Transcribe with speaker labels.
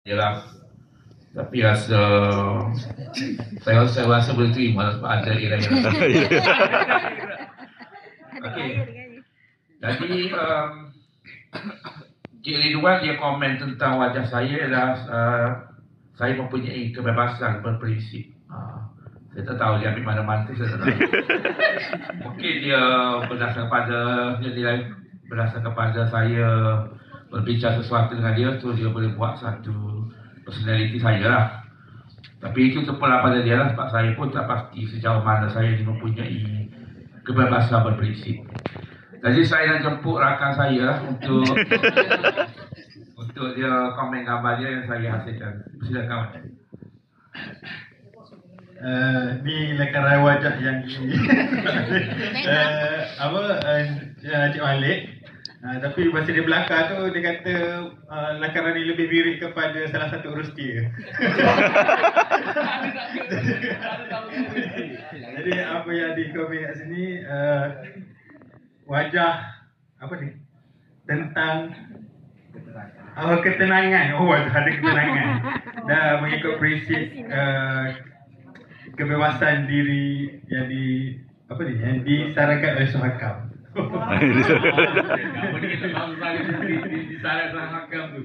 Speaker 1: Yalah, tapi saya rasa boleh terima sebab ada irama. Okey. Jadi Cik Ridwan dia komen tentang wajah saya adalah saya mempunyai kebebasan berprinsip. Saya tak tahu dia ambil mana mantu, saya tak tahu. Mungkin dia berdasarkan kepada saya berbincang sesuatu dengan dia tu, dia boleh buat satu personality saya lah. Tapi itu terpulang pada dia lah, sebab saya pun tak pasti sejauh mana saya mempunyai kebebasan berprinsip. Jadi saya nak jemput rakan saya lah untuk dia komen gambar dia yang saya hasilkan. Silakan.
Speaker 2: Ni lakaran wajah yang Cik Malik. Tapi masa dia belakang tu dia kata lakaran ni lebih mirip kepada salah satu urus dia. Jadi apa yang dikomen kat sini wajah apa ni tentang ketenangan. Ada ketenangan dan mengikut prinsip kebebasan diri yang disarankan oleh Suhakam. Apa ni kita tahu disarankan oleh Suhakam tu.